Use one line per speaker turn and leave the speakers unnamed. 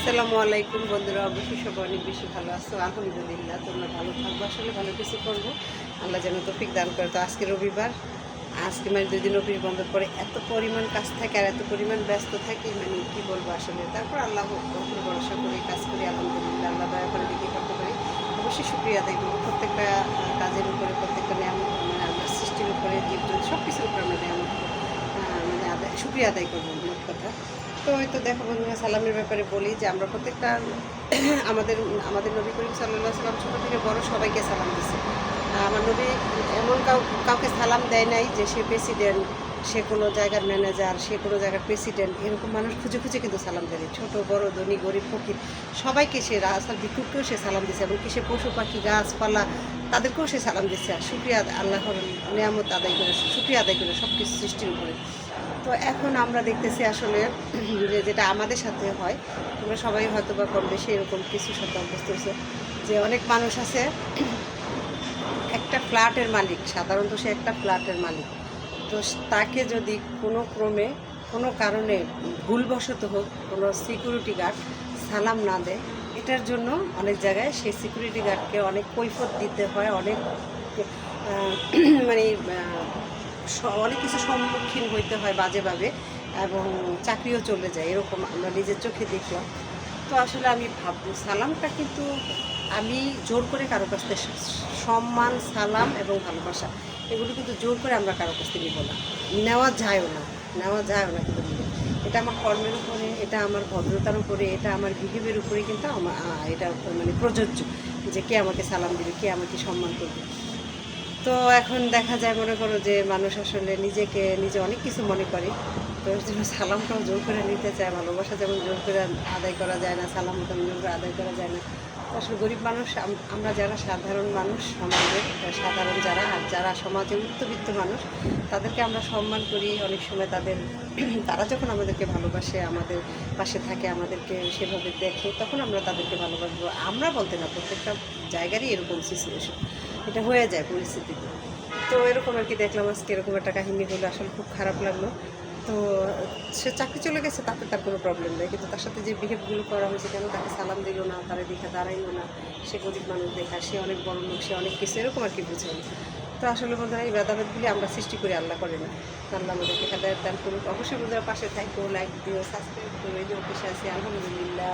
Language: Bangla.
আসসালামু আলাইকুম বন্ধুরা, অবশ্যই সবাই অনেক বেশি ভালো আছো। আলহামদুলিল্লাহ, তোমরা ভালো থাকবো। আসলে ভালো কিছু করবো, আল্লাহ যেন তৌফিক দান করে। তো আজকে রবিবার, আজকে মানে 2 দিন অফিস বন্ধ পরে এত পরিমাণ কাজ থাকে আর এত পরিমাণ ব্যস্ত থাকি, মানে কী বলবো আসলে। তারপর আল্লাহ উপরে ভরসা করি, কাজ করি, আলহামদুলিল্লাহ। আল্লাহ দয়া করে দেখি করতে পারি, অবশ্যই শুক্রিয়া আদায় করবো। প্রত্যেকটা কাজের উপরে, প্রত্যেকটা নিয়ামত, মানে আল্লাহর সৃষ্টির উপরে, জীবজন্তু সব কিছুর উপরে আমরা নিয়ামত মানে শুক্রিয়া আদায় করবো, মোট কথা। তো হয়তো দেখো বন্ধুরা, সালামের ব্যাপারে বলি যে আমরা প্রত্যেকটা আমাদের আমাদের নবী করিম সাল্লাল্লাহু আলাইহি ওয়াসাল্লাম ছোটো থেকে বড় সবাইকে সালাম দিছে। আমার নবী এমন কাউকে সালাম দেয় নাই যে সে প্রেসিডেন্ট, সে কোনো জায়গার ম্যানেজার, সে কোনো জায়গার প্রেসিডেন্ট, এরকম মানুষ খুঁজে খুঁজে কিন্তু সালাম দেয়। ছোট বড়, ধনী গরিব ফকির সবাইকে সে, রাস্তার ভিক্ষুককেও সে সালাম দিছে, এমনকি সে পশু পাখি গাছপালা তাদেরকেও সে সালাম দিচ্ছে। আর শুকরিয়া, আল্লাহর নিয়ামত আদায় করে, শুকরিয়া আদায় করে সব কিছু সৃষ্টির উপরে। তো এখন আমরা দেখতেছি আসলে যে যেটা আমাদের সাথে হয়, তোমরা সবাই হয়তো বা কম বেশি এরকম কিছুর সাথে অভ্যস্ত হয়েছে, যে অনেক মানুষ আছে একটা ফ্ল্যাটের মালিক, সাধারণত সে একটা ফ্ল্যাটের মালিক। তো তাকে যদি কোনো ক্রমে, কোনো কারণে ভুলবশত হোক, কোনো সিকিউরিটি গার্ড সালাম না দেয়, এটার জন্য অনেক জায়গায় সেই সিকিউরিটি গার্ডকে অনেক কৈফিয়ত দিতে হয়, অনেক মানে অনেক কিছু সম্মুখীন হইতে হয় বাজেভাবে, এবং চাকরিও চলে যায়, এরকম আমরা নিজের চোখে দেখলাম। তো আসলে আমি ভাববো, সালামটা কিন্তু আমি জোর করে কারো কাছ থেকে, সম্মান, সালাম এবং ভালোবাসা এগুলো কিন্তু জোর করে আমরা কারো কাছ থেকে নিব না, নেওয়া যায়ও না, কিন্তু এটা আমার কর্মের উপরে, এটা আমার ভদ্রতার উপরে, এটা আমার বিহেভিয়ার উপরে কিন্তু এটা মানে প্রযোজ্য, যে কে আমাকে সালাম দিবে, কে আমাকে সম্মান করবে। তো এখন দেখা যায়, মনে করো যে মানুষ আসলে নিজে অনেক কিছু মনে করে, তো ওই জন্য সালামটাও জোর করে নিতে চায়। ভালোবাসা যেমন জোর করে আদায় করা যায় না, সালাম তেমন জোর করে আদায় করা যায় না। আসলে গরিব মানুষ, আমরা যারা সাধারণ মানুষ, সমাজের সাধারণ যারা, আর যারা সমাজে উচ্চবিত্ত মানুষ, তাদেরকে আমরা সম্মান করি অনেক সময়। তারা যখন আমাদেরকে ভালোবাসে, আমাদের পাশে থাকে, আমাদেরকে সেভাবে দেখে, তখন আমরা তাদেরকে ভালোবাসবো। আমরা বলতে না, প্রত্যেকটা জায়গারই এরকম সিচুয়েশন, এটা হয়ে যায় পরিস্থিতিতে। তো এরকম আর কি দেখলাম আজকে, এরকম একটা কাহিনী হলো, আসলে খুব খারাপ লাগলো। তো সে চাকরি চলে গেছে, তাতে তার কোনো প্রবলেম নেই, কিন্তু তার সাথে যে বিহেভগুলো করা হয়েছে, কেন তাকে সালাম দিল না, তারা দেখে দাঁড়াইলো না, সে গরিব মানুষ দেখা, সে অনেক বড় লোক, সে অনেক কিছু, এরকম আর কি বুঝাই। তো আসলে বন্ধুরা, এই ভেদাভেদগুলি আমরা সৃষ্টি করি, আল্লাহ করে না। আল্লাহ আমাদেরকে হেদায়েত দান করুক। অবশ্যই বন্ধুরা পাশে থাকো, লাইক দিও, সাবস্ক্রাইব করো। এই যে অফিসে আছি, আলহামদুলিল্লাহ।